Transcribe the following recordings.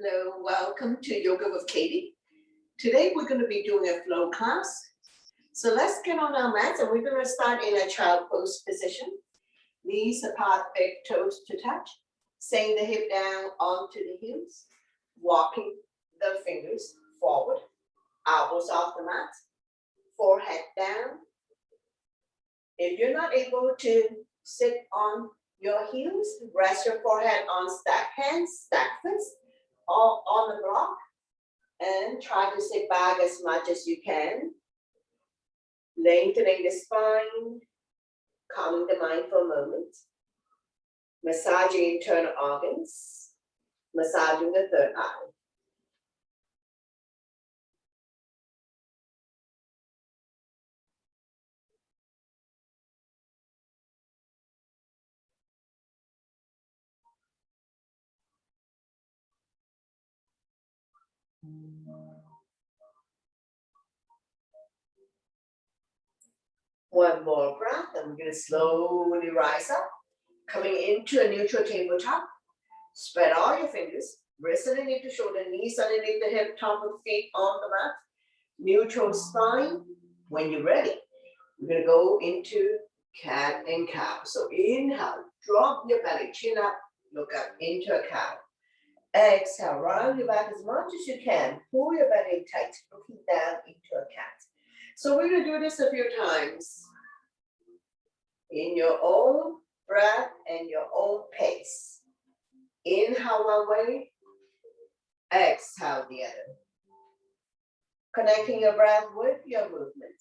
Hello, welcome to Yoga with Katie. Today we're going to be doing a flow class. So let's get on our mats and we're going to start in a child pose position. Knees apart, big toes to touch. Saying the hip down onto the heels. Walking the fingers forward. Elbows off the mat. Forehead down. If you're not able to sit on your heels, rest your forehead on stacked hands, stacked fists, or on the block, and try to sit back as much as you can. Lengthening the spine, calming the mind for a moment, massaging internal organs, massaging the third eye. One more breath, and we're going to slowly rise up, coming into a neutral tabletop. Spread all your fingers, wrists underneath the shoulder, knees underneath the hip, top of the feet on the mat. Neutral spine. When you're ready, we're going to go into cat and cow. So inhale, drop your belly, chin up, look up into a cow. Exhale, round your back as much as you can. Pull your belly tight, looking down into a cat. So we're going to do this a few times in your own breath and your own pace. Inhale one way, exhale the other. Connecting your breath with your movement.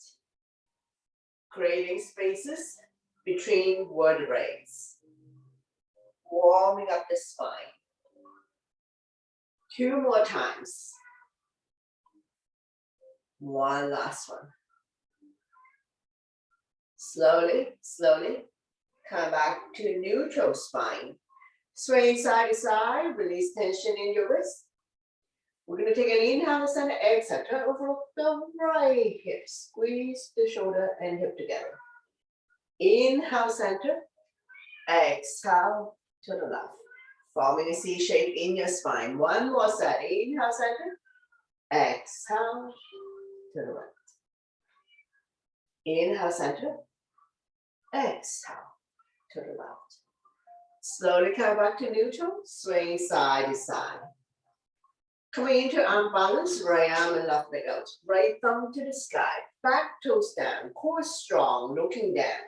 Creating spaces between vertebrae. Warming up the spine. 2 more times. One last one. Slowly, slowly, come back to neutral spine. Sway side to side, release tension in your wrist. We're going to take an inhale, center, exhale, turn over the right hip, squeeze the shoulder and hip together. Inhale, center, exhale to the left, forming a C shape in your spine. One more side, inhale, center, exhale to the right. Inhale, center, exhale to the left. Slowly come back to neutral, swing side to side. Coming into arm balance, right arm and left leg out. Right thumb to the sky, back toes down, core strong, looking down.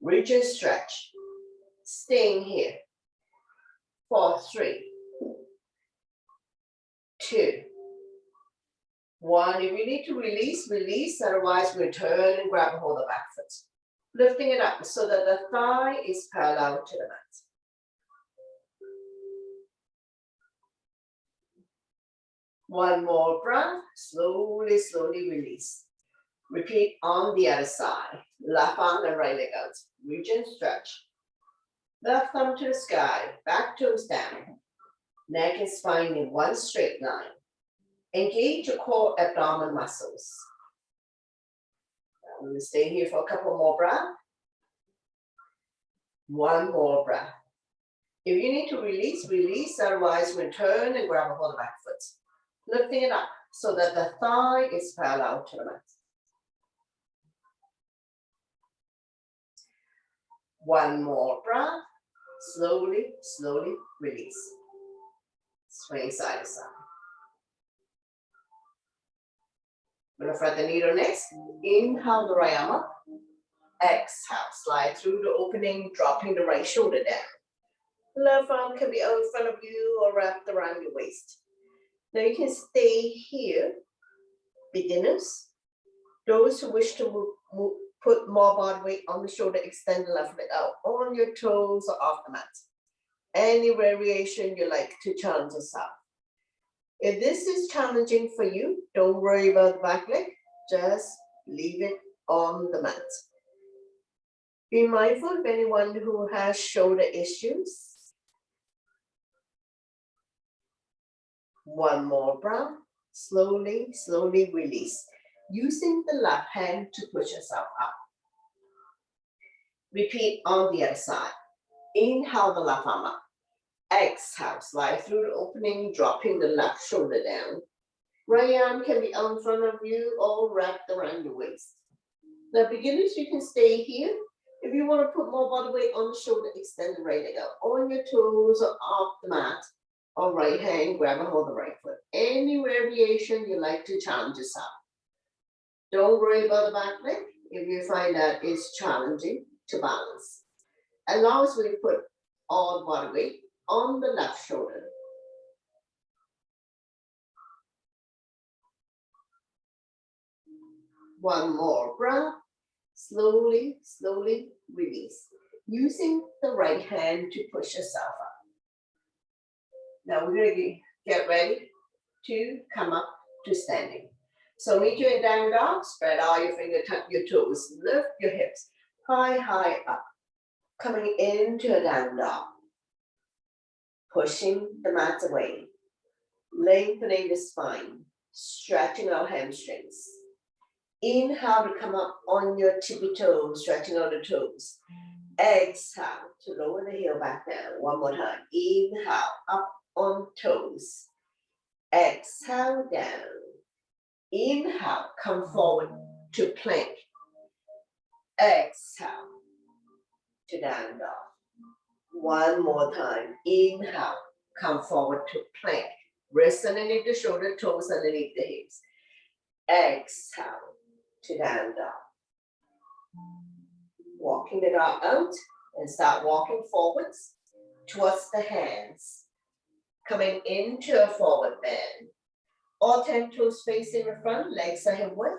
Reach and stretch. Staying here. 4, 3, 2, 1. If you need to release, release. Otherwise, we'll turn and grab a hold of the back foot. Lifting it up so that the thigh is parallel to the mat. One more breath, slowly, slowly release. Repeat on the other side. Left arm and right leg out. Reach and stretch. Left thumb to the sky, back toes down. Neck and spine in one straight line. Engage your core abdominal muscles. I'm going to stay here for a couple more breaths. One more breath. If you need to release, release. Otherwise, we'll turn and grab a hold of the back foot. Lifting it up so that the thigh is parallel to the mat. One more breath. Slowly, slowly release. Swing side to side. I'm going to thread the needle next. Inhale the right arm up. Exhale, slide through the opening, dropping the right shoulder down. Left arm can be out in front of you or wrapped around your waist. Now you can stay here, beginners. Those who wish to put more body weight on the shoulder, extend the left leg out on your toes or off the mat. Any variation you like to challenge yourself. If this is challenging for you, don't worry about the back leg, just leave it on the mat. Be mindful of anyone who has shoulder issues. One more breath, slowly, slowly release. Using the left hand to push yourself up. Repeat on the other side. Inhale the left arm up. Exhale, slide through the opening, dropping the left shoulder down. Right arm can be out in front of you or wrapped around your waist. Now, beginners, you can stay here. If you want to put more body weight on the shoulder, extend the right leg out. On your toes or off the mat, or right hand, grab a hold of the right foot. Any variation you like to challenge yourself. Don't worry about the back leg if you find that it's challenging to balance. As long as we put all body weight on the left shoulder. One more breath. Slowly, slowly release. Using the right hand to push yourself up. Now we're going to get ready to come up to standing. So meet you in down dog, spread all your fingers, tuck your toes, lift your hips, high, high up. Coming into a down dog. Pushing the mat away. Lengthening the spine, stretching our hamstrings. Inhale to come up on your tippy toes, stretching out the toes. Exhale to lower the heel back down. One more time. Inhale, up on toes. Exhale, down. Inhale, come forward to plank. Exhale to down dog. One more time. Inhale, come forward to plank. Wrists underneath the shoulder, toes underneath the hips. Exhale to down dog. Walking the dog out and start walking forwards towards the hands. Coming into a forward bend. All 10 toes facing the front, legs are hip width.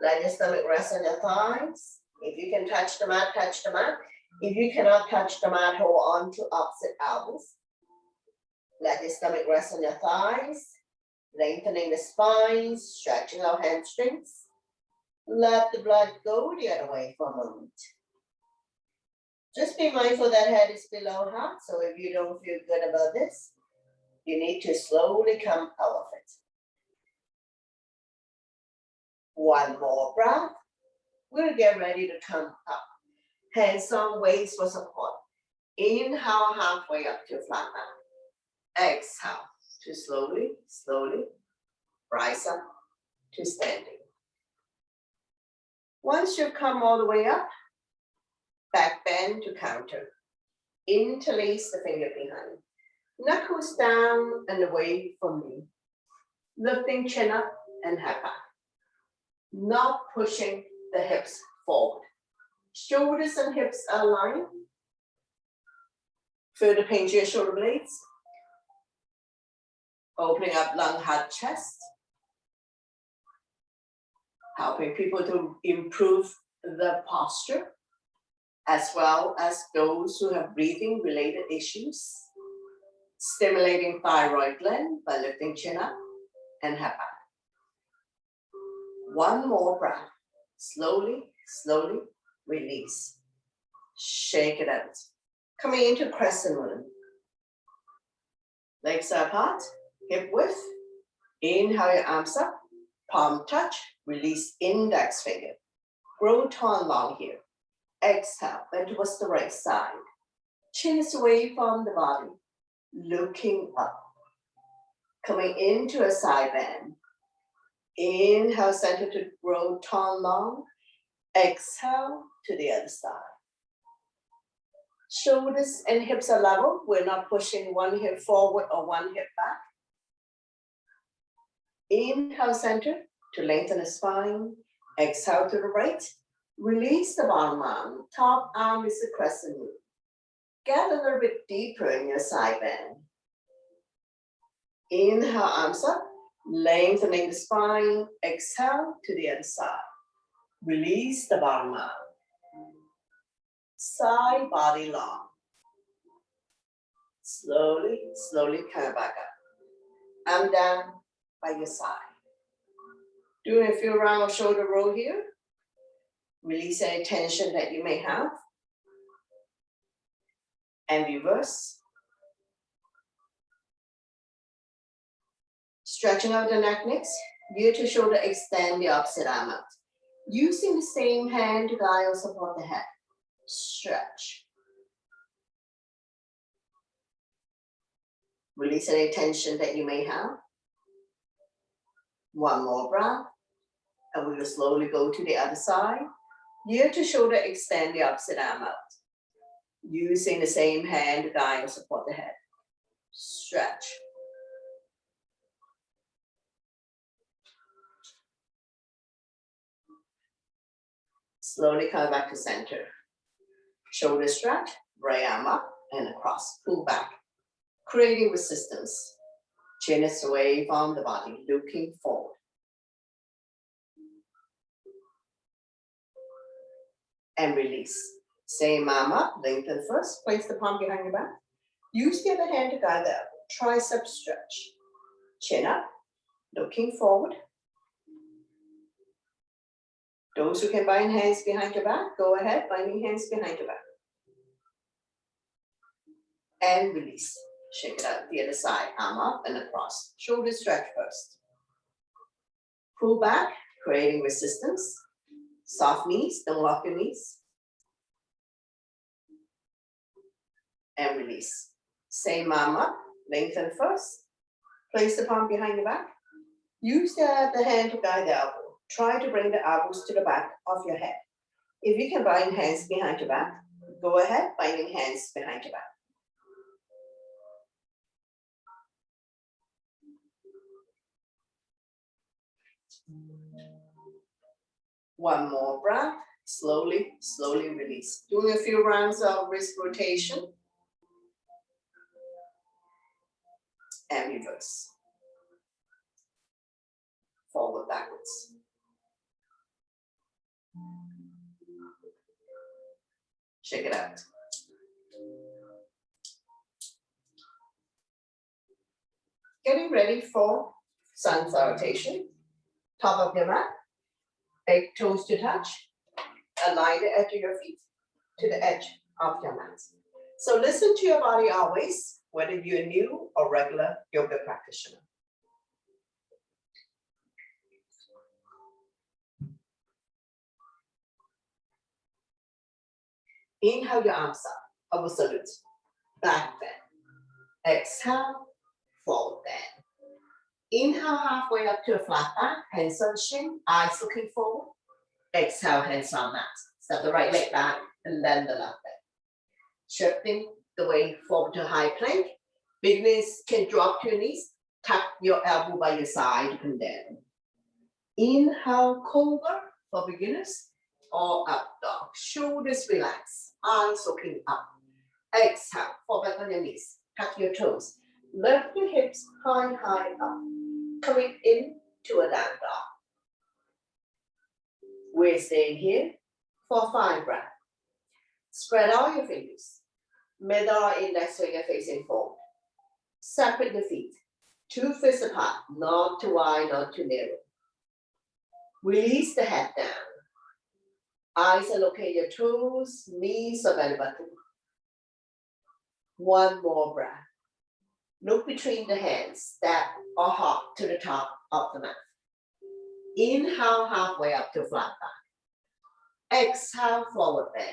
Let your stomach rest on your thighs. If you can touch the mat, touch the mat. If you cannot touch the mat, hold on to opposite elbows. Let your stomach rest on your thighs. Lengthening the spine, stretching our hamstrings. Let the blood go the other way for a moment. Just be mindful that head is below heart, so if you don't feel good about this, you need to slowly come out of it. One more breath. We'll get ready to come up. Hands on waist for support. Inhale halfway up to flat back. Exhale to slowly, slowly rise up to standing. Once you come all the way up, back bend to counter. Interlace the finger behind. Knuckles down and away from me. Lifting chin up and head back. Not pushing the hips forward. Shoulders and hips are aligned. Feel the pain to your shoulder blades. Opening up lung, heart, chest. Helping people to improve the posture, as well as those who have breathing related issues. Stimulating thyroid gland by lifting chin up and head back. One more breath. Slowly, slowly release. Shake it out. Coming into crescent moon. Legs are apart, hip width. Inhale your arms up, palm touch, release index finger. Grow tall long here. Exhale, bend towards the right side. Chin is away from the body. Looking up. Coming into a side bend. Inhale, center to grow tall long. Exhale to the other side. Shoulders and hips are level. We're not pushing one hip forward or one hip back. Inhale, center to lengthen the spine. Exhale to the right. Release the bottom arm. Top arm is the crescent moon. Get a little bit deeper in your side bend. Inhale, arms up, lengthening the spine. Exhale to the other side. Release the bottom arm. Side body long. Slowly, slowly come back up. Arm down by your side. Doing a few rounds of shoulder roll here. Release any tension that you may have. And reverse. Stretching out the neck next. Ear to shoulder, extend the opposite arm out. Using the same hand to guide or support the head. Stretch. Release any tension that you may have. One more breath. And we will slowly go to the other side. Ear to shoulder, extend the opposite arm out. Using the same hand to guide or support the head. Stretch. Slowly come back to center. Shoulder stretch, right arm up and across. Pull back, creating resistance. Chin is away from the body, looking forward. And release. Same arm up, lengthen first, place the palm behind your back. Use the other hand to guide the elbow. Tricep stretch. Chin up, looking forward. Those who can bind hands behind your back, go ahead, binding hands behind your back. And release. Shake it out the other side, arm up and across. Shoulder stretch first. Pull back, creating resistance. Soft knees, don't lock your knees. And release. Same arm up, lengthen first. Place the palm behind your back. Use the hand to guide the elbow. Try to bring the elbows to the back of your head. If you can bind hands behind your back, go ahead, binding hands behind your back. One more breath, slowly, slowly release. Doing a few rounds of wrist rotation. And reverse. Forward, backwards. Check it out. Getting ready for sun salutation. Top of your mat, big toes to touch. Align the edge of your feet to the edge of your mat. So listen to your body always, whether you're new or regular yoga practitioner. Inhale your arms up, over salute, back bend. Exhale, forward bend. Inhale halfway up to a flat back, hands on shin, eyes looking forward. Exhale, hands on mat. Step the right leg back and then the left leg. Shifting the weight forward to high plank. Beginners can drop to your knees, tuck your elbow by your side and down. Inhale, cobra for beginners, or up dog. Shoulders relax, eyes looking up. Exhale, fall back on your knees, tuck your toes. Lift your hips high, high up. Coming into a down dog. We're staying here for 5 breaths. Spread out your fingers. Middle or index finger facing forward. Separate the feet. 2 fists apart, not too wide, not too narrow. Release the head down. Eyes are looking at your toes, knees or belly button. One more breath. Look between the hands, step or hop to the top of the mat. Inhale halfway up to flat back. Exhale, forward bend.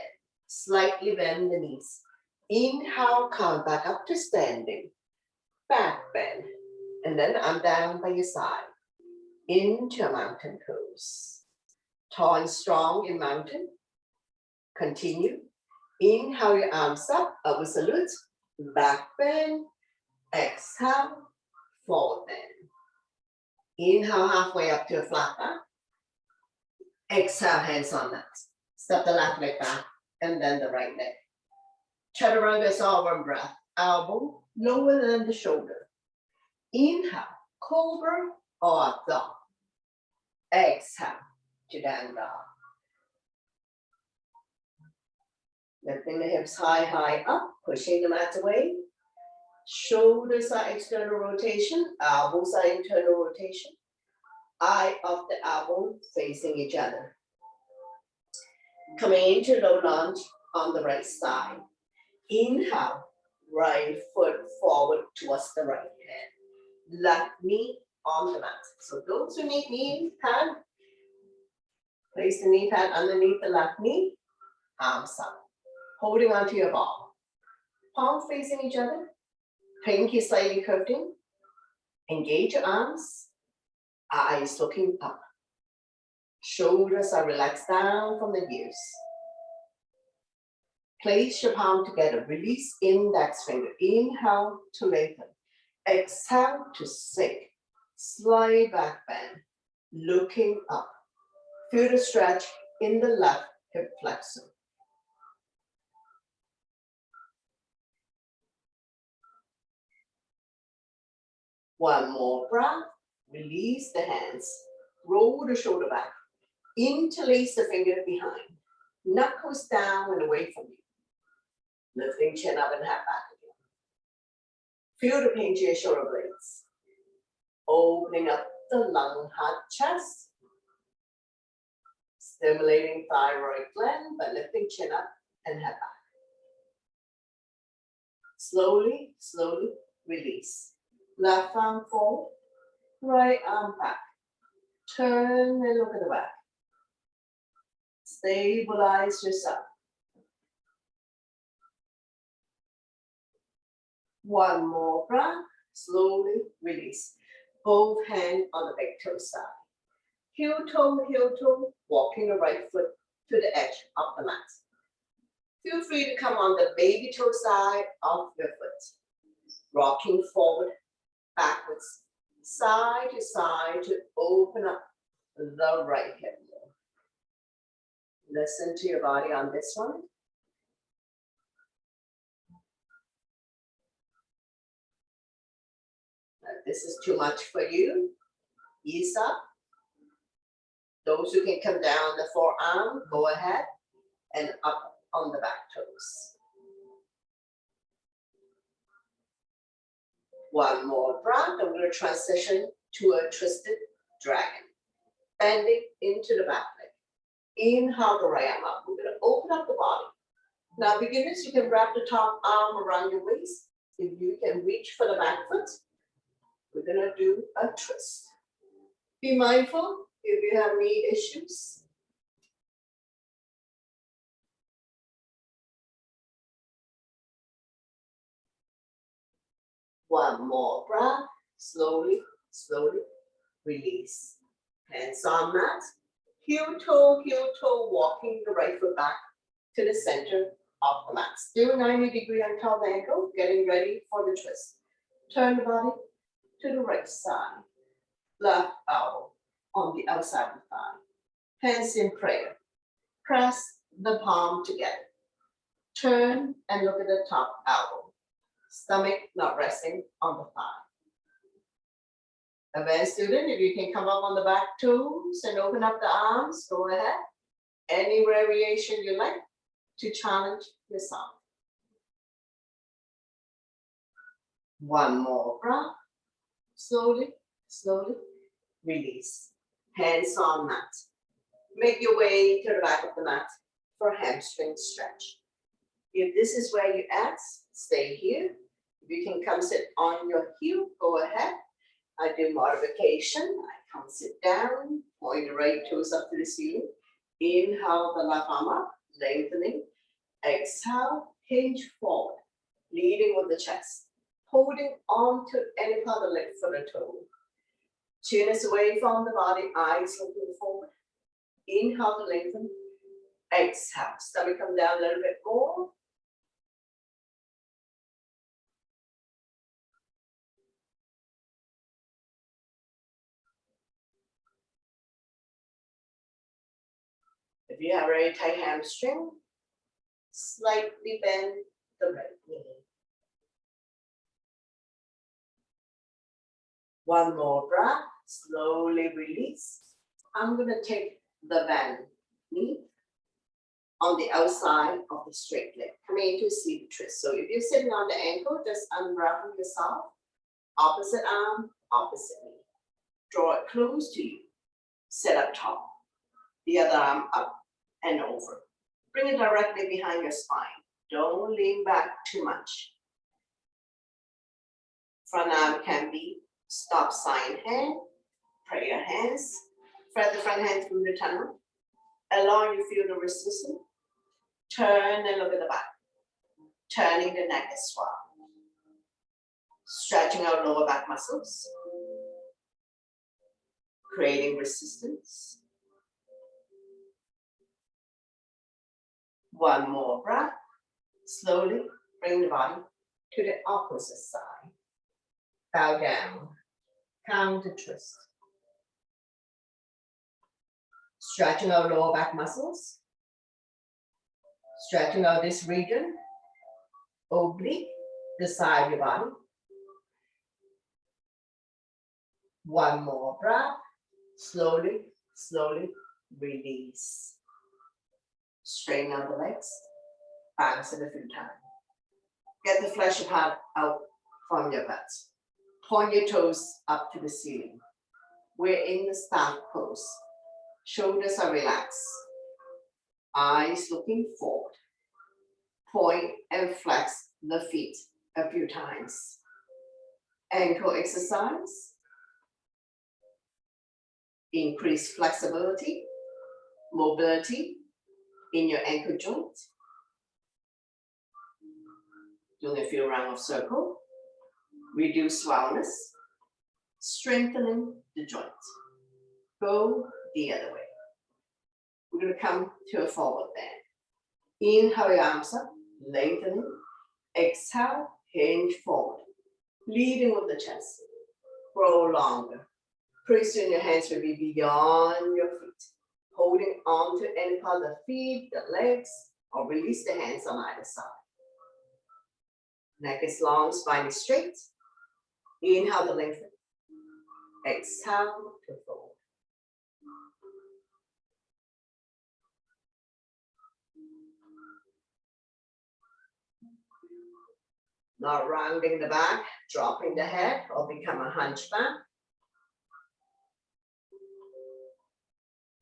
Slightly bend the knees. Inhale, come back up to standing. Back bend. And then I'm down by your side. Into a mountain pose. Tall and strong in mountain. Continue. Inhale your arms up, over salute. Back bend. Exhale, forward bend. Inhale halfway up to a flat back. Exhale, hands on mat. Step the left leg back and then the right leg. Chaturanga is all one breath. Elbow lower than the shoulder. Inhale, cobra or up dog. Exhale to down dog. Lifting the hips high, high up, pushing the mat away. Shoulders are external rotation, elbows are internal rotation. Eye of the elbow facing each other. Coming into low lunge on the right side. Inhale, right foot forward towards the right hand. Left knee on the mat. So those who need knee pad, place the knee pad underneath the left knee, arms up. Holding onto your ball. Palms facing each other. Pinky slightly curved in. Engage your arms, eyes looking up. Shoulders are relaxed down from the ears. Place your palm together, release index finger. Inhale to lengthen. Exhale to sink. Slide back bend, looking up. Feel the stretch in the left hip flexor. One more breath. Release the hands. Roll the shoulder back. Interlace the fingers behind. Knuckles down and away from you. Lifting chin up and head back again. Feel the pain to your shoulder blades. Opening up the lung, heart, chest. Stimulating thyroid gland by lifting chin up and head back. Slowly, slowly release. Left arm forward, right arm back. Turn and look at the back. Stabilize yourself. One more breath, slowly release. Both hands on the big toe side. Heel toe, walking the right foot to the edge of the mat. Feel free to come on the baby toe side of your foot. Rocking forward, backwards, side to open up the right hip. Listen to your body on this one. If this is too much for you, ease up. Those who can come down the forearm, go ahead and up on the back toes. One more breath, and we're going to transition to a twisted dragon. Bending into the back leg. Inhale the right arm up. We're going to open up the body. Now beginners, you can wrap the top arm around your waist. If you can reach for the back foot, we're going to do a twist. Be mindful if you have knee issues. One more breath, slowly, slowly release. Hands on mat, heel toe, walking the right foot back to the center of the mat. Still 90-degree uncurled ankle, getting ready for the twist. Turn the body to the right side. Left elbow on the outside of the thigh. Hands in prayer. Press the palm together. Turn and look at the top elbow. Stomach not resting on the thigh. Advanced student, if you can come up on the back toes and open up the arms, go ahead. Any variation you like to challenge yourself. One more breath. Slowly, slowly release. Hands on mat. Make your way to the back of the mat for hamstring stretch. If this is where you at, stay here. If you can come sit on your heel, go ahead. I do modification. I come sit down, point the right toes up to the ceiling. Inhale the left arm up, lengthening. Exhale, hinge forward, leading with the chest. Holding on to any part of the leg for the toe. Chin is away from the body, eyes looking forward. Inhale to lengthen. Exhale, stomach come down a little bit more. If you have a very tight hamstring, slightly bend the right knee. One more breath, slowly release. I'm going to take the bend knee on the outside of the straight leg, coming into a sleep twist. So if you're sitting on the ankle, just unravel yourself. Opposite arm, opposite knee. Draw it close to you. Sit up tall. The other arm up and over. Bring it directly behind your spine. Don't lean back too much. Front arm can be stop sign hand, prayer hands. Thread the front hand through the tunnel. Allow you feel the wrist loosen. Turn and look at the back. Turning the neck as well. Stretching out lower back muscles. Creating resistance. One more breath. Slowly bring the body to the opposite side. Bow down. Counter twist. Stretching out lower back muscles. Stretching out this region. Oblique, the side of your body. One more breath. Slowly, slowly release. Straighten out the legs. Bounce it a few times. Get the flesh part out from your butt. Point your toes up to the ceiling. We're in the staff pose. Shoulders are relaxed. Eyes looking forward. Point and flex the feet a few times. Ankle exercise. Increase flexibility, mobility in your ankle joint. Doing a few rounds of circle. Reduce sourness. Strengthening the joint. Go the other way. We're going to come to a forward bend. Inhale your arms up, lengthening. Exhale, hinge forward. Leading with the chest. Grow longer. Pretty soon your hands will be beyond your feet. Holding on to any part of the feet, the legs, or release the hands on either side. Neck is long, spine is straight. Inhale to lengthen. Exhale to fold. Now rounding the back, dropping the head, or become a hunchback.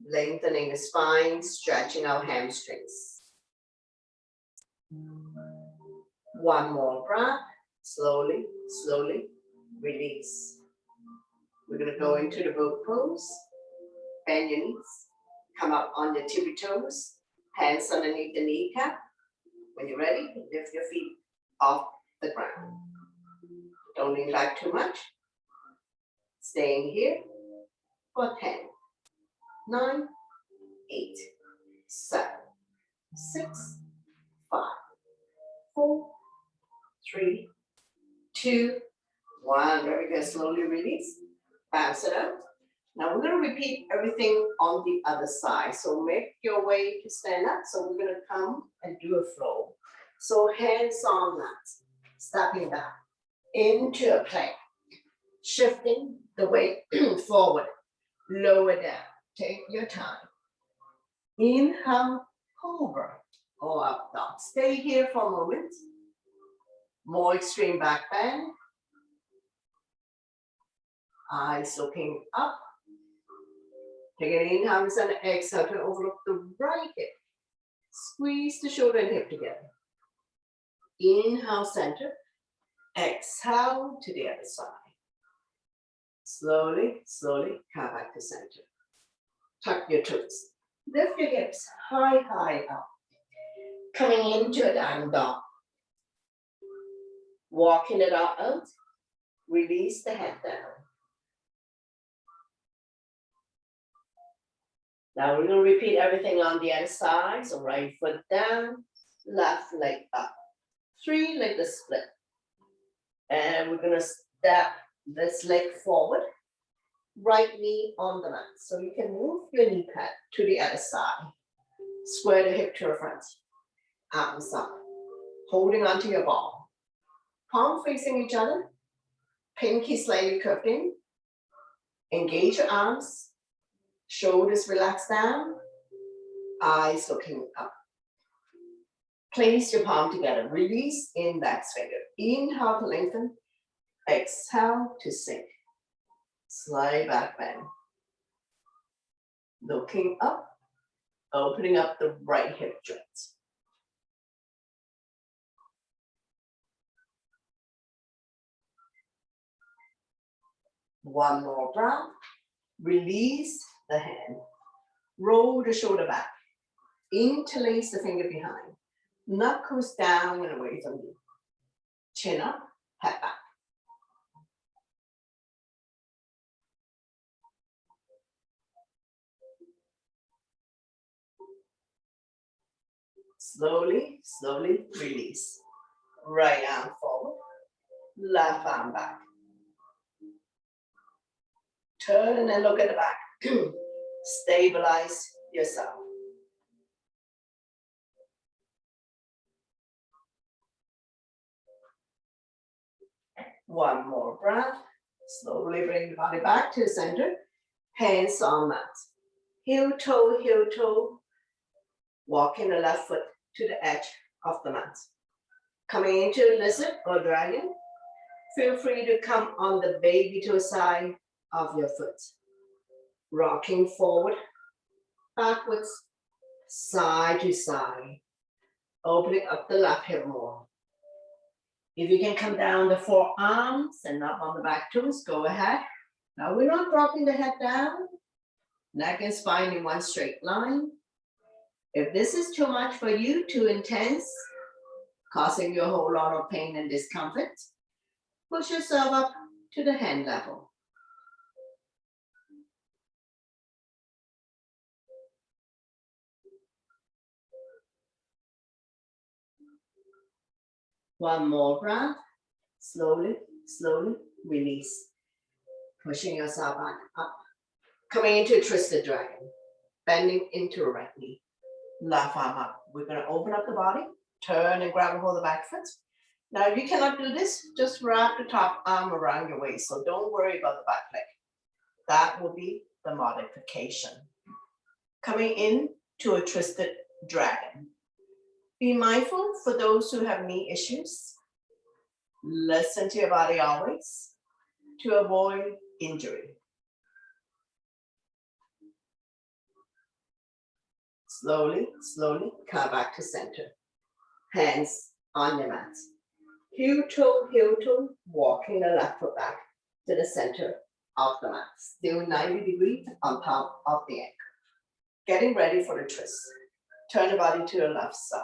Lengthening the spine, stretching our hamstrings. One more breath. Slowly, slowly release. We're going to go into the boat pose. Bend your knees. Come up on your tippy toes. Hands underneath the kneecap. When you're ready, lift your feet off the ground. Don't lean back too much. Staying here for 10, 9, 8, 7, 6, 5, 4, 3, 2, 1. Very good. Slowly release. Bounce it out. Now we're going to repeat everything on the other side. So make your way to stand up. So we're going to come and do a flow. So hands on mat. Stepping back into a plank. Shifting the weight forward. Lower down. Take your time. Inhale, hover or up dog. Stay here for a moment. More extreme back bend. Eyes looking up. Take an inhale and exhale to overlook the right hip. Squeeze the shoulder and hip together. Inhale, center. Exhale to the other side. Slowly, slowly come back to center. Tuck your toes. Lift your hips high, high up. Coming into a down dog. Walking it out. Release the head down. Now we're going to repeat everything on the other side. So right foot down, left leg up. 3 leg split. And we're going to step this leg forward. Right knee on the mat. So you can move your knee pad to the other side. Square the hip to the front. Arms up. Holding onto your ball. Palm facing each other. Pinky slightly curved in. Engage your arms. Shoulders relaxed down. Eyes looking up. Place your palm together. Release index finger. Inhale to lengthen. Exhale to sink. Slide back bend. Looking up. Opening up the right hip joint. One more breath. Release the hand. Roll the shoulder back. Interlace the finger behind. Knuckles down and away from you. Chin up, head back. Slowly, slowly release. Right arm forward, left arm back. Turn and look at the back. Stabilize yourself. One more breath. Slowly bring the body back to the center. Hands on mat. Heel toe. Walking the left foot to the edge of the mat. Coming into lizard or dragon. Feel free to come on the baby toe side of your foot. Rocking forward, backwards, side to side. Opening up the left hip more. If you can come down the forearms and up on the back toes, go ahead. Now we're not dropping the head down. Neck and spine in one straight line. If this is too much for you, too intense, causing you a whole lot of pain and discomfort, push yourself up to the hand level. One more breath. Slowly, slowly release. Pushing yourself back up. Coming into a twisted dragon. Bending into a right knee. Left arm up. We're going to open up the body. Turn and grab a hold of the back foot. Now, if you cannot do this, just wrap the top arm around your waist. So don't worry about the back leg. That will be the modification. Coming in to a twisted dragon. Be mindful for those who have knee issues. Listen to your body always to avoid injury. Slowly, slowly come back to center. Hands on your mat. Heel toe, walking the left foot back to the center of the mat. Still 90 degrees on top of the ankle. Getting ready for the twist. Turn the body to the left side.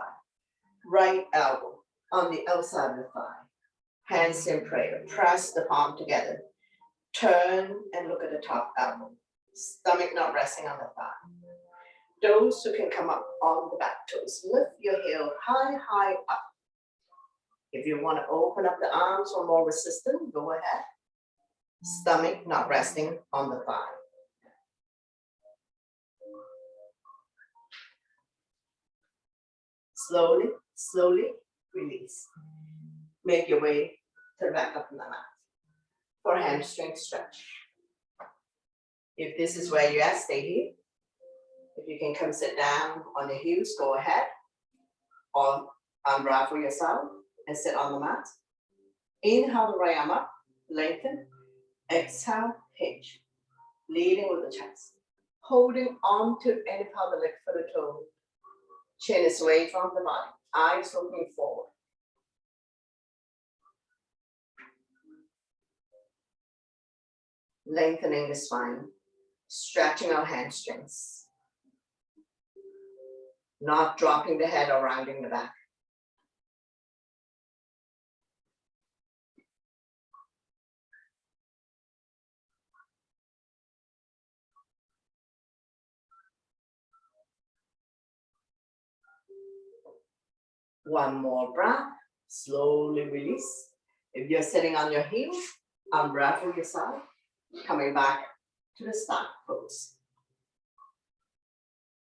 Right elbow on the outside of the thigh. Hands in prayer. Press the palm together. Turn and look at the top elbow. Stomach not resting on the thigh. Those who can come up on the back toes, lift your heel high up. If you want to open up the arms for more resistance, go ahead. Stomach not resting on the thigh. Slowly, slowly release. Make your way to the back of the mat for a hamstring stretch. If this is where you're at, stay here. If you can come sit down on your heels, go ahead. Or unravel yourself and sit on the mat. Inhale the right arm up, lengthen. Exhale, hinge. Leading with the chest. Holding on to any part of the leg for the toe. Chin is away from the body. Eyes looking forward. Lengthening the spine. Stretching our hamstrings. Not dropping the head or rounding the back. One more breath, slowly release. If you're sitting on your heels, unravel yourself, coming back to the start pose.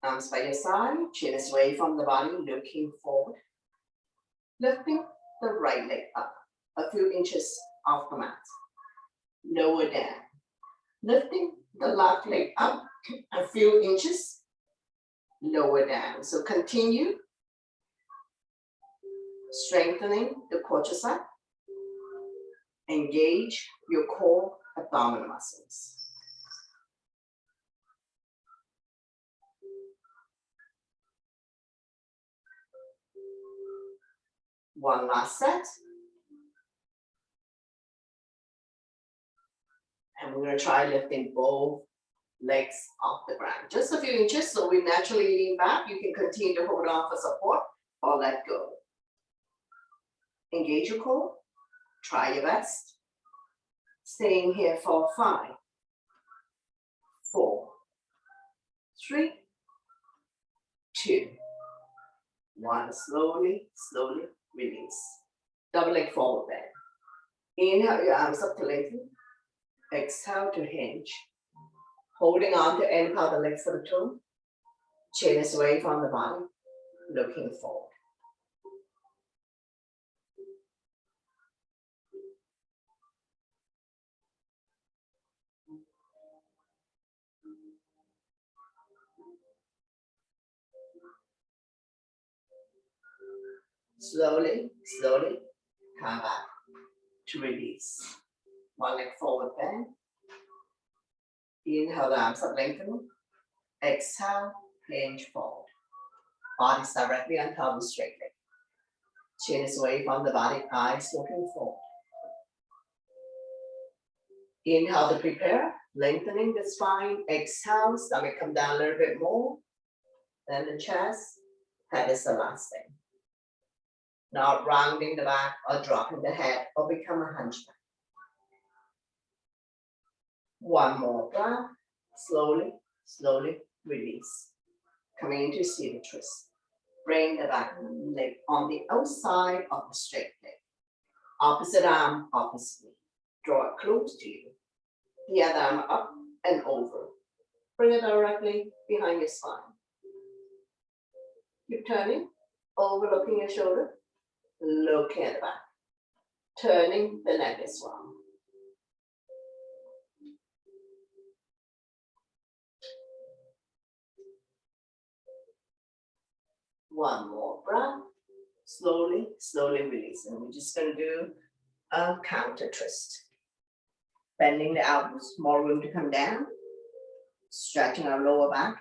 Arms by your side, chin is away from the body, looking forward. Lifting the right leg up a few inches off the mat. Lower down. Lifting the left leg up a few inches. Lower down. So continue strengthening the quadricep. Engage your core abdominal muscles. One last set. And we're going to try lifting both legs off the ground. Just a few inches, so we naturally lean back. You can continue to hold on for support or let go. Engage your core. Try your best. Staying here for 5, 4, 3, 2, One, slowly, slowly release. Double leg forward bend. Inhale your arms up to lengthen. Exhale to hinge. Holding on to end part of the leg for the toe. Chin is away from the body. Looking forward. Slowly, slowly, come back to release. One leg forward bend. Inhale, the arms up, lengthen. Exhale, hinge forward. Body's directly on top of the straight leg. Chin is away from the body, eyes looking forward. Inhale to prepare, lengthening the spine. Exhale, stomach come down a little bit more. Then the chest. Head is the last thing. Not rounding the back or dropping the head or become a hunchback. One more breath. Slowly, slowly release. Coming into seated twist. Bring the back leg on the outside of the straight leg. Opposite arm, opposite knee. Draw it close to you. The other arm up and over. Bring it directly behind your spine. Keep turning, overlooking your shoulder, looking at the back. Turning the neck as well. One more breath. Slowly, slowly release. And we're just going to do a counter twist. Bending the elbows, more room to come down. Stretching our lower back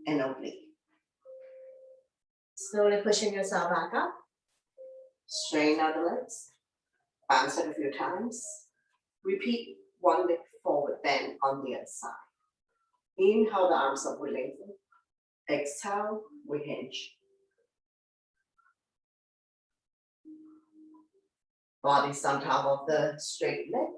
and oblique. Slowly pushing yourself back up. Straighten out the legs. Bounce it a few times. Repeat one leg forward bend on the other side. Inhale, the arms up, we lengthen. Exhale, we hinge. Body's on top of the straight leg.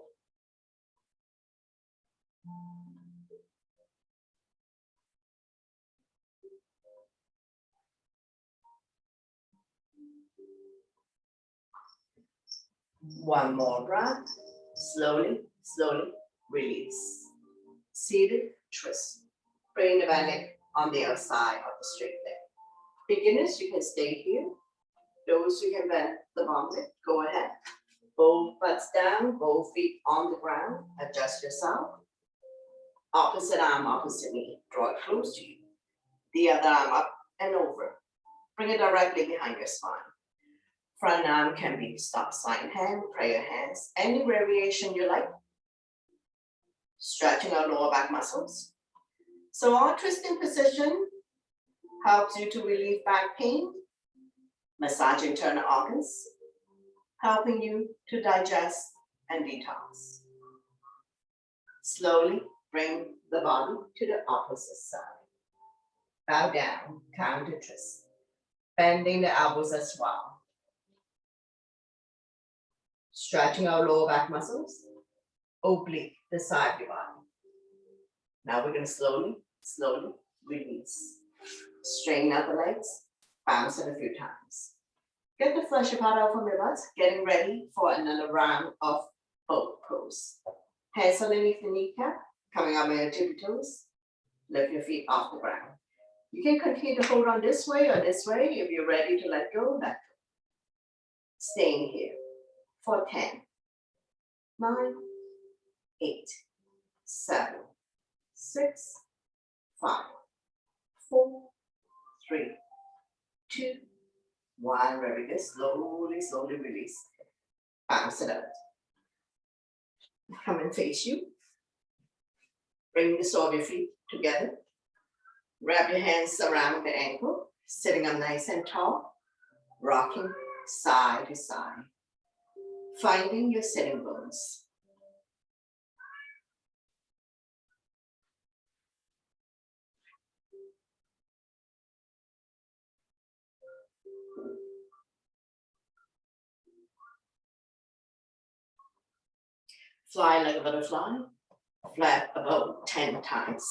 One more breath. Slowly, slowly release. Seated twist. Bring the back leg on the outside of the straight leg. Beginners, you can stay here. Those who can bend the bottom leg, go ahead. Both butts down, both feet on the ground. Adjust yourself. Opposite arm, opposite knee. Draw it close to you. The other arm up and over. Bring it directly behind your spine. Front arm can be stop sign hand, prayer hands, any variation you like. Stretching our lower back muscles. So our twisting position helps you to relieve back pain, massage internal organs, helping you to digest and detox. Slowly bring the body to the opposite side. Bow down, counter twist. Bending the elbows as well. Stretching our lower back muscles, oblique the side of your body. Now we're going to slowly, slowly release. Straighten out the legs, bounce it a few times. Get the flesh part out from your butt, getting ready for another round of boat pose. Hands underneath the kneecap, coming up on your tippy toes. Lift your feet off the ground. You can continue to hold on this way or this way. If you're ready to let go, let go. Staying here for 10, 9, 8, 7, 6, 5, 4, 3, 2, 1. Very good. Slowly, slowly release. Bounce it out. Come and face you. Bring the sole of your feet together. Wrap your hands around the ankle, sitting up nice and tall, rocking side to side, finding your sitting bones. Fly like a butterfly, flap about 10 times.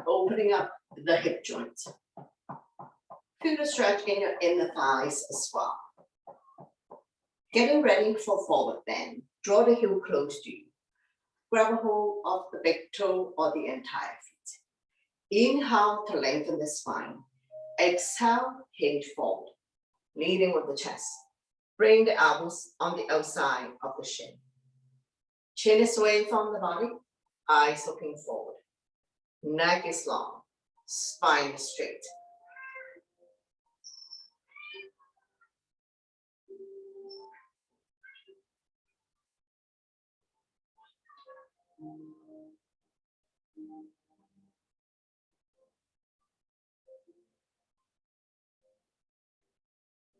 Opening up the hip joint. Feel the stretch in your inner thighs as well. Getting ready for forward bend. Draw the heel close to you. Grab a hold of the big toe or the entire feet. Inhale to lengthen the spine. Exhale, hinge forward, leading with the chest. Bring the elbows on the outside of the shin. Chin is away from the body, eyes looking forward. Neck is long, spine is straight.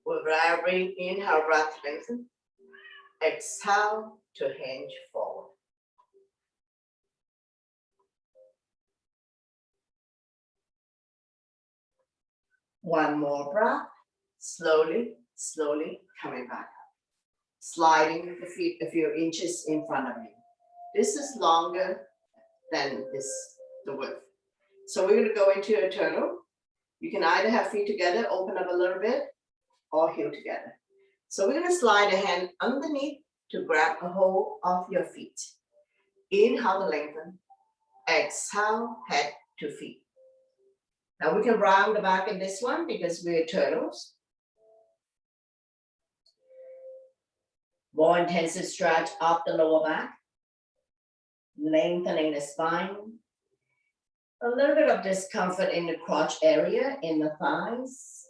With every inhale, breath lengthen. Exhale to hinge forward. One more breath. Slowly, slowly coming back up. Sliding the feet a few inches in front of you. This is longer than the width. So we're going to go into a turtle. You can either have feet together, open up a little bit, or heel together. So we're going to slide a hand underneath to grab a hold of your feet. Inhale to lengthen. Exhale, head to feet. Now we can round the back in this one because we're turtles. More intensive stretch up the lower back. Lengthening the spine. A little bit of discomfort in the crotch area, in the thighs.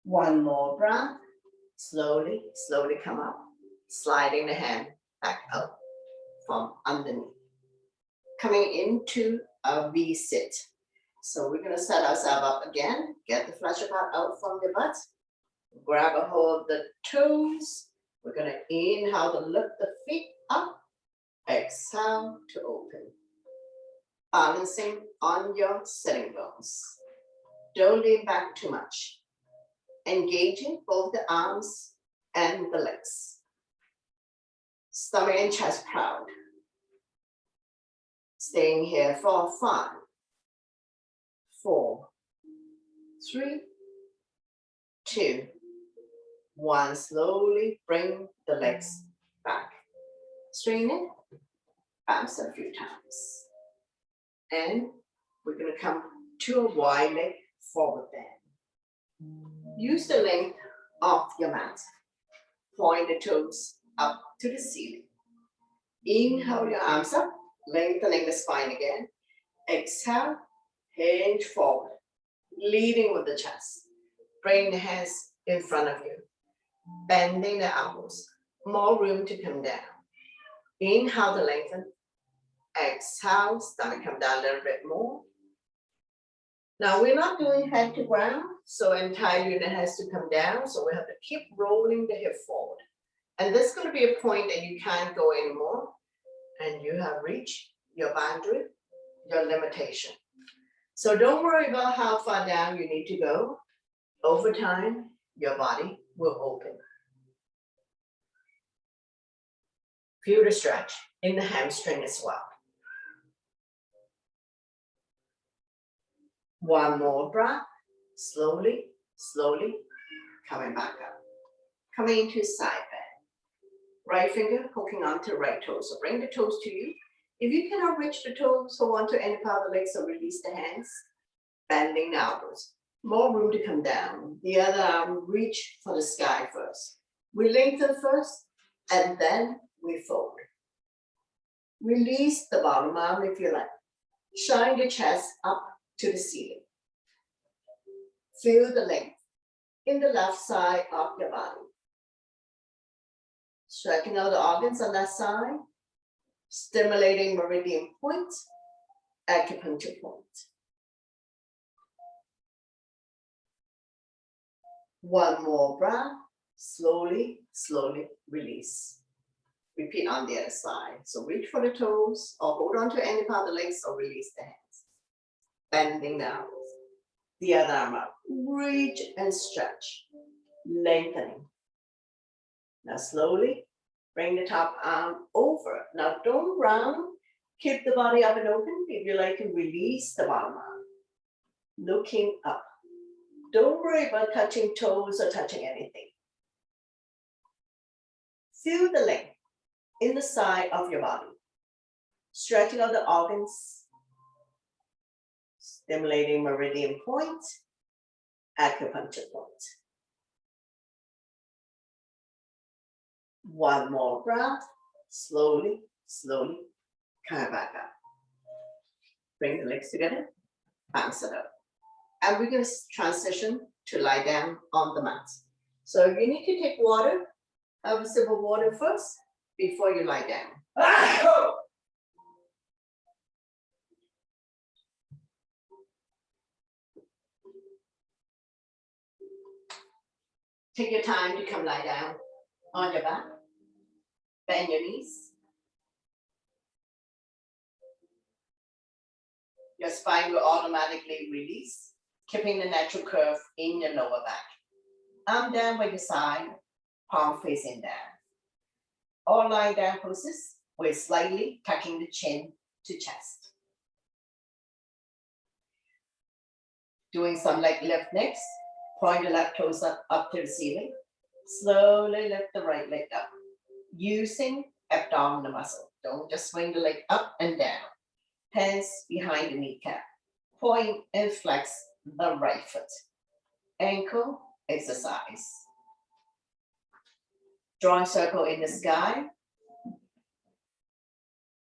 One more breath. Slowly, slowly come up. Sliding the hand back out from underneath. Coming into a V-sit. So we're going to set ourselves up again. Get the flesh part out from the butt. Grab a hold of the toes. We're going to inhale to lift the feet up. Exhale to open. Balancing on your sitting bones. Don't lean back too much. Engaging both the arms and the legs. Stomach and chest proud. Staying here for 5, 4, 3, 2, 1. Slowly bring the legs back. Straighten it. Bounce a few times. And we're going to come to a wide leg forward bend. Use the length of your mat. Point the toes up to the ceiling. Inhale your arms up, lengthening the spine again. Exhale, hinge forward, leading with the chest. Bring the hands in front of you. Bending the elbows. More room to come down. Inhale to lengthen. Exhale, stomach come down a little bit more. Now we're not doing head to ground, so entire unit has to come down. So we have to keep rolling the hip forward. And this is going to be a point that you can't go anymore. And you have reached your boundary, your limitation. So don't worry about how far down you need to go. Over time, your body will open. Feel the stretch in the hamstring as well. One more breath, slowly, slowly, coming back up. Coming into side bend. Right finger hooking onto right toe. So bring the toes to you. If you cannot reach the toes, hold on to any part of the leg, so release the hands. Bending the elbows. More room to come down. The other arm, reach for the sky first. We lengthen first, and then we fold. Release the bottom arm if you like. Shine the chest up to the ceiling. Feel the length in the left side of your body. Stretching out the organs on that side. Stimulating meridian point, acupuncture point. One more breath, slowly, slowly release. Repeat on the other side. So reach for the toes or hold on to any part of the legs or release the hands. Bending down. The other arm up. Reach and stretch. Lengthening. Now slowly Bring the top arm over. Now don't round. Keep the body up and open. If you like to release the bottom arm. Looking up. Don't worry about touching toes or touching anything. Feel the length in the side of your body. Stretching out the organs. Stimulating meridian point. Acupuncture point. One more breath. Slowly, slowly. Come back up. Bring the legs together. Bounce it up. And we're going to transition to lie down on the mat. So you need to take water, have a sip of water first before you lie down. Take your time to come lie down on your back. Bend your knees. Your spine will automatically release, keeping the natural curve in your lower back. Arm down by your side, palm facing down. All lying down poses, we're slightly tucking the chin to chest. Doing some leg lift next. Point the left toes up to the ceiling. Slowly lift the right leg up. Using abdominal muscle. Don't just swing the leg up and down. Hands behind the kneecap. Point and flex the right foot. Ankle exercise. Drawing circle in the sky.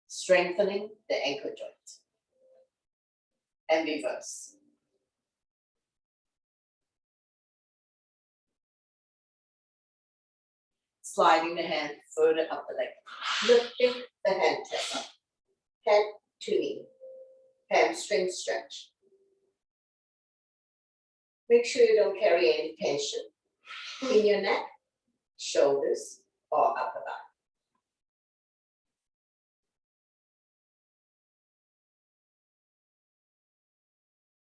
Strengthening the ankle joint. And reverse. Sliding the hand further up the leg. Lifting the hand chest up. Head to knee. Hamstring stretch. Make sure you don't carry any tension in your neck, shoulders, or upper back.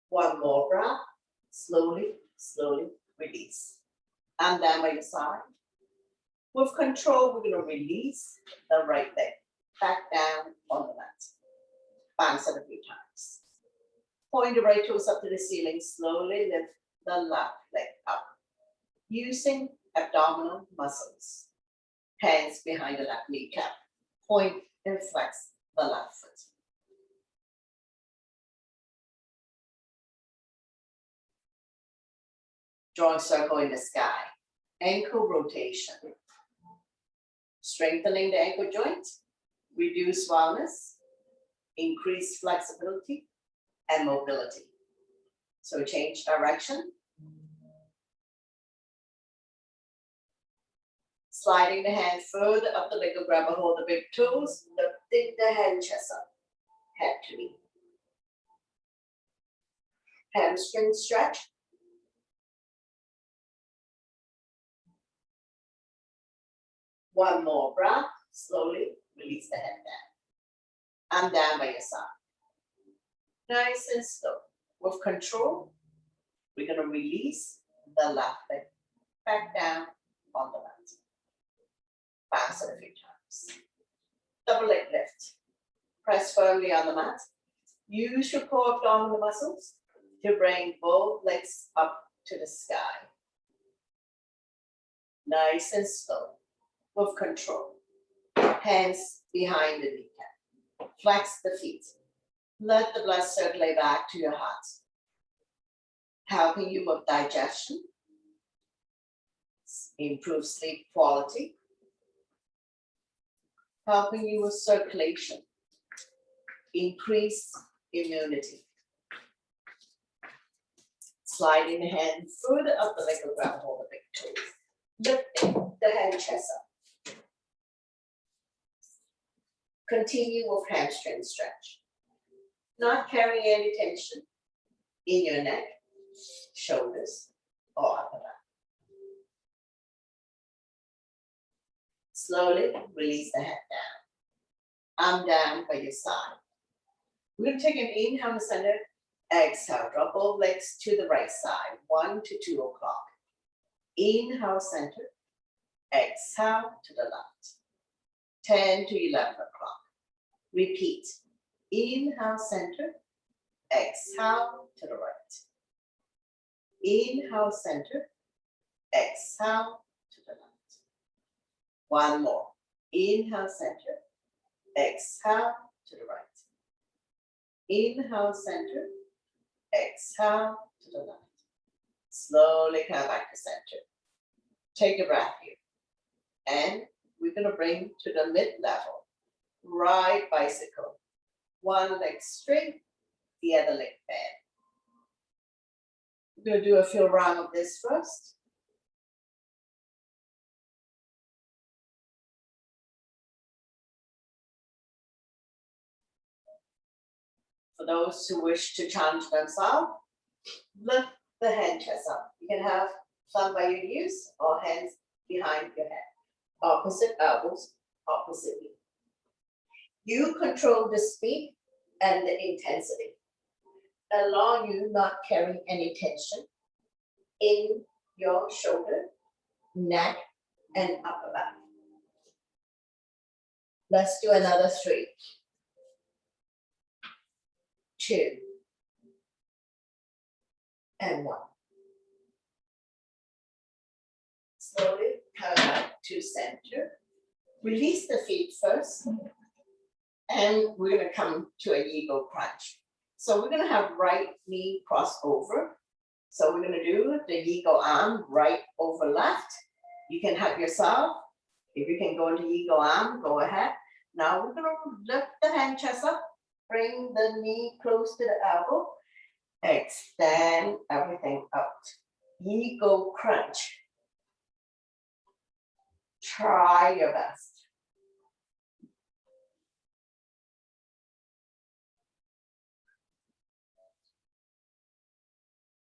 One more breath. Slowly, slowly release. And down by your side. With control, we're going to release the right leg back down on the mat. Bounce it a few times. Point the right toes up to the ceiling. Slowly lift the left leg up. Using abdominal muscles. Hands behind the left kneecap. Point and flex the left foot. Drawing circle in the sky. Ankle rotation. Strengthening the ankle joint, reduce soreness, increase flexibility and mobility. So change direction. Sliding the hand further up the leg, grab a hold of the big toes, lifting the hand chest up, head to knee. Hamstring stretch. One more breath, slowly release the head down. And down by your side. Nice and slow. With control, we're going to release the left leg back down on the mat. Bounce it a few times. Double leg lift. Press firmly on the mat. Use your core abdominal muscles to bring both legs up to the sky. Nice and slow. With control. Hands behind the kneecap. Flex the feet. Let the blood circulate back to your heart. Helping you with digestion. Improve sleep quality. Helping you with circulation. Increase immunity. Sliding the hand further up the leg or grab hold of the big toes. Lifting the hand chest up. Continue with hamstring stretch. Not carrying any tension in your neck, shoulders, or upper back. Slowly release the head down. Arm down by your side. We're going to take an inhale in the center. Exhale, drop both legs to the right side, 1 to 2 o'clock. Inhale, center. Exhale to the left. 10 to 11 o'clock. Repeat. Inhale, center. Exhale to the right. Inhale, center. Exhale to the left. One more. Inhale, center. Exhale to the right. Inhale, center. Exhale to the left. Slowly come back to center. Take a breath here. And we're going to bring to the mid-level. Right bicycle. One leg straight, the other leg bent. We're going to do a few rounds of this first. For those who wish to challenge themselves, lift the hand chest up. You can have thumb by your knees or hands behind your head. Opposite elbows, opposite knee. You control the speed and the intensity. Allow you not carrying any tension in your shoulder, neck, and upper back. Let's do another 3, 2, and 1. Slowly come back to center. Release the feet first. And we're going to come to a ego crunch. So we're going to have right knee cross over. So we're going to do the ego arm right over left. You can hug yourself. If you can go into ego arm, go ahead. Now we're going to lift the hand chest up. Bring the knee close to the elbow. Extend everything out. Ego crunch. Try your best.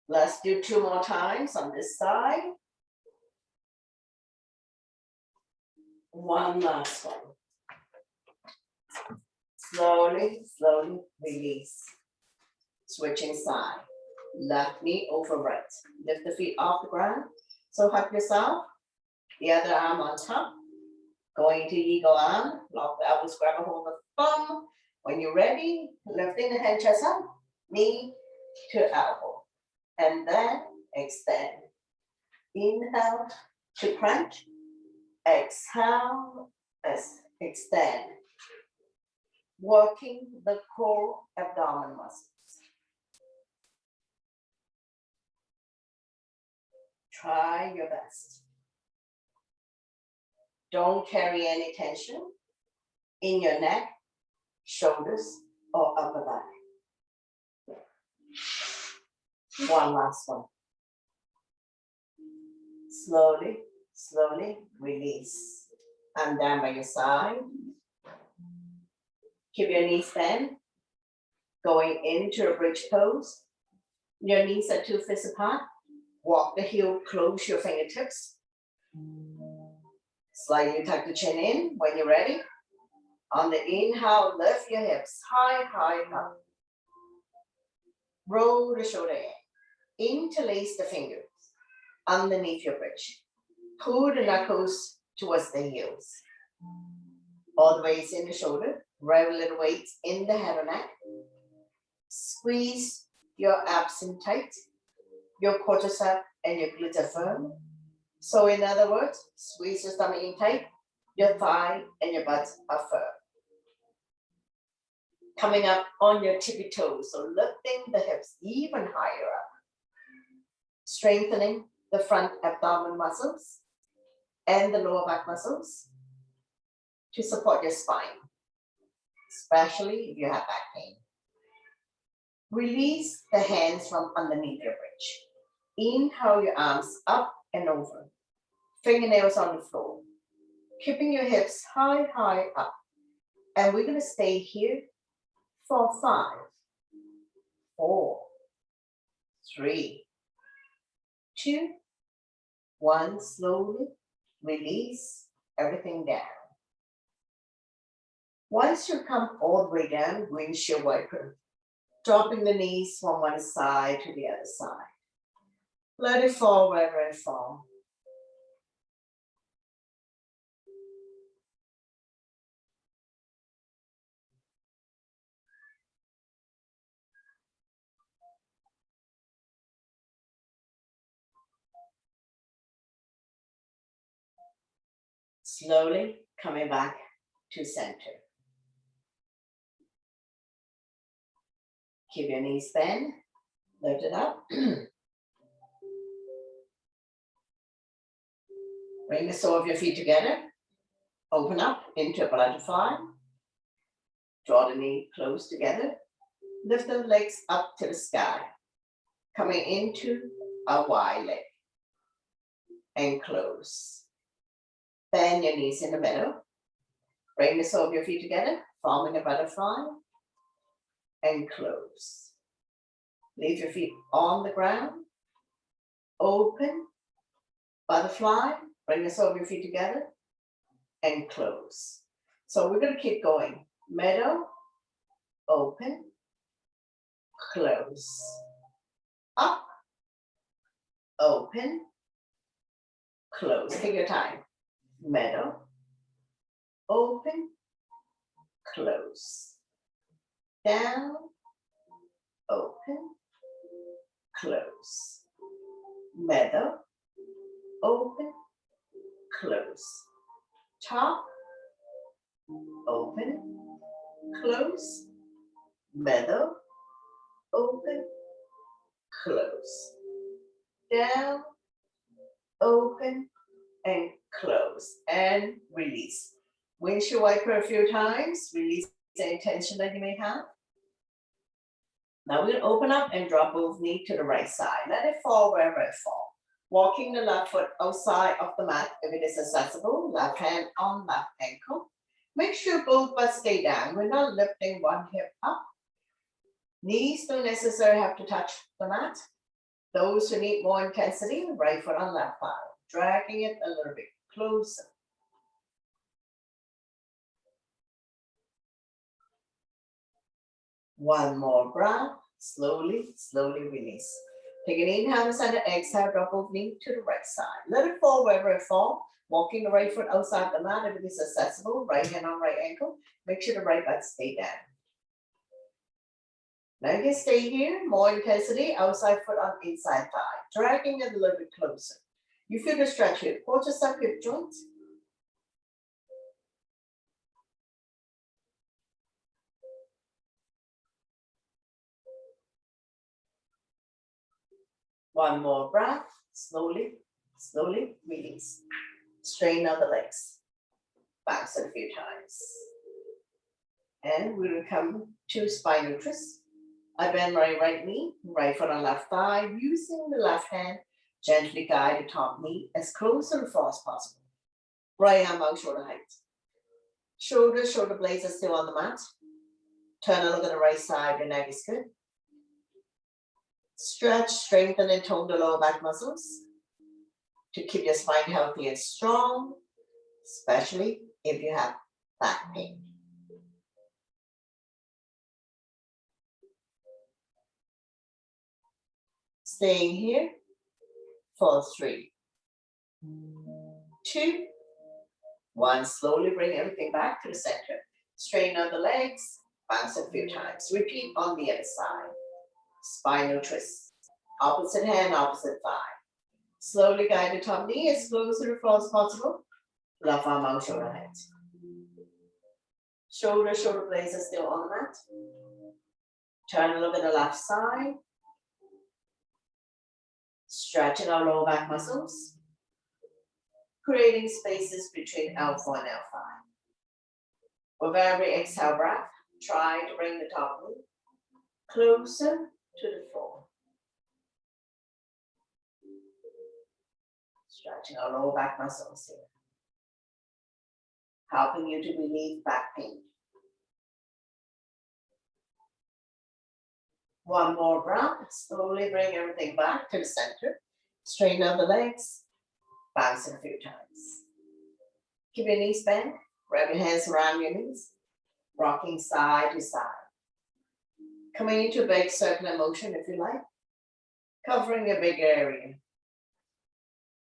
Let's do 2 more times on this side. One last one. Slowly, slowly release. Switching side. Left knee over right. Lift the feet off the ground. So hug yourself. The other arm on top. Going to ego arm. Lock the elbows, grab a hold of the thumb. When you're ready, lifting the hand chest up. Knee to elbow. And then extend. Inhale to crunch. Exhale, extend. Working the core abdomen muscles. Try your best. Don't carry any tension in your neck, shoulders, or upper back. One last one. Slowly, slowly release. And down by your side. Keep your knees bent. Going into a bridge pose. Your knees are 2 fists apart. Walk the heel, close your fingertips. Slightly tuck the chin in when you're ready. On the inhale, lift your hips high, high, high. Roll the shoulder in. Interlace the fingers underneath your bridge. Pull the knuckles towards the heels. All the weights in the shoulder. Grab a little weight in the head and neck. Squeeze your abs in tight. Your quadricep and your glutes are firm. So in other words, squeeze your stomach in tight. Your thigh and your butt are firm. Coming up on your tippy toes, so lifting the hips even higher up. Strengthening the front abdomen muscles and the lower back muscles to support your spine, especially if you have back pain. Release the hands from underneath your bridge. Inhale your arms up and over. Fingernails on the floor. Keeping your hips high, high up. And we're going to stay here for 5, 4, 3, 2, 1. Slowly release everything down. Once you come all the way down, windshield wiper, dropping the knees from one side to the other side. Let it fall wherever it falls. Slowly coming back to center. Keep your knees bent, lift it up. Bring the sole of your feet together. Open up into a butterfly. Draw the knee close together. Lift the legs up to the sky. Coming into a wide leg. And close. Bend your knees in the middle. Bring the sole of your feet together, forming a butterfly. And close. Leave your feet on the ground. Open. Butterfly. Bring the sole of your feet together. And close. So we're going to keep going. Middle. Open. Close. Up. Open. Close. Take your time. Middle. Open. Close. Down. Open. Close. Middle. Open. Close. Top. Open. Close. Middle. Open. Close. Down. Open. And close. And release. Windshield wiper a few times. Release the tension that you may have. Now we'll open up and drop both knees to the right side. Let it fall wherever it falls. Walking the left foot outside of the mat if it is accessible. Left hand on left ankle. Make sure both butts stay down. We're not lifting one hip up. Knees don't necessarily have to touch the mat. Those who need more intensity, right foot on left thigh. Dragging it a little bit closer. One more breath. Slowly, slowly release. Take an inhale to center, exhale, drop both knees to the right side. Let it fall wherever it falls. Walking the right foot outside the mat if it is accessible. Right hand on right ankle. Make sure the right butt stay down. Now you can stay here. More intensity. Outside foot on inside thigh. Dragging it a little bit closer. You feel the stretch here. Quadricep hip joints. One more breath. Slowly, slowly release. Straighten out the legs. Bounce it a few times. And we will come to spinal twist. I bend my right knee, right foot on left thigh, using the left hand, gently guide the top knee as close to the floor as possible. Right arm out shoulder height. Shoulder blades are still on the mat. Turn and look at the right side, your neck is good. Stretch, strengthen, and tone the lower back muscles to keep your spine healthy and strong, especially if you have back pain. Staying here for 3, 2, 1. Slowly bring everything back to the center. Straighten out the legs, bounce a few times. Repeat on the other side. Spinal twist. Opposite hand, opposite thigh. Slowly guide the top knee as close to the floor as possible. Left arm out, shoulder height. Shoulder blades are still on the mat. Turn and look at the left side. Stretching our lower back muscles. Creating spaces between L4 and L5. With every exhale breath, try to bring the top knee closer to the floor. Stretching our lower back muscles here. Helping you to relieve back pain. One more breath. Slowly bring everything back to the center. Straighten out the legs. Bounce it a few times. Keep your knees bent. Wrap your hands around your knees. Rocking side to side. Coming into a big circular motion if you like. Covering a big area.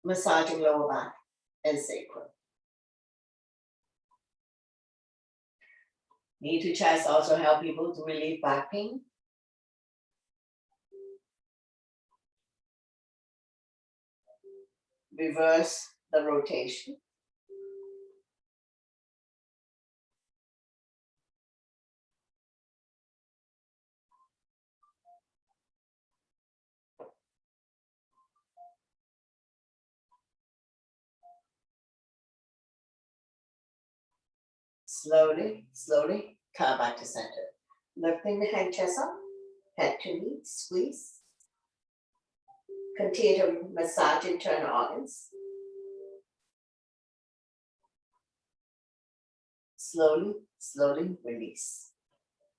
Massaging lower back and sacrum. Knee to chest also help people to relieve back pain. Reverse the rotation. Slowly, slowly, come back to center. Lifting the head, chest up, head to knee, squeeze. Continue to massage internal organs. Slowly, slowly release.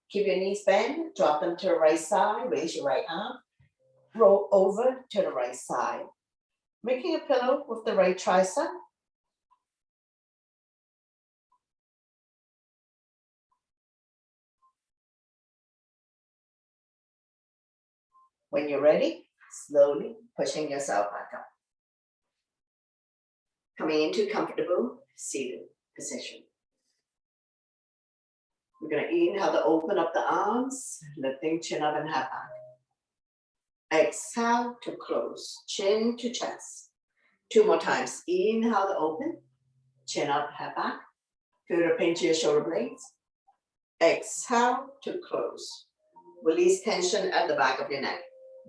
Keep your knees bent, drop them to the right side, raise your right arm, roll over to the right side. Making a pillow with the right tricep. When you're ready, slowly pushing yourself back up. Coming into comfortable seated position. We're going to inhale to open up the arms, lifting chin up and head back. Exhale to close, chin to chest. 2 more times. Inhale to open, chin up, head back. Feel the pinch of your shoulder blades. Exhale to close. Release tension at the back of your neck.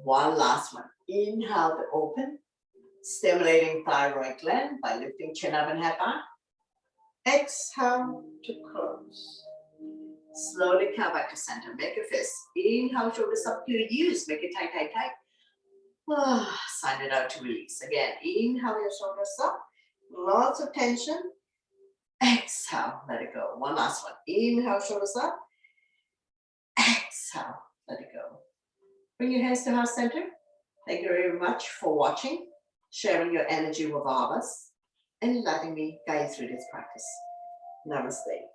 One last one. Inhale to open, stimulating thyroid gland by lifting chin up and head back. Exhale to close. Slowly come back to center. Make a fist. Inhale, shoulders up to your ears. Make it tight, tight, tight. Sign it out to release. Again, inhale your shoulders up. Lots of tension. Exhale, let it go. One last one. Inhale, shoulders up. Exhale, let it go. Bring your hands to heart center. Thank you very much for watching, sharing your energy with all of us, and letting me guide you through this practice. Namaste.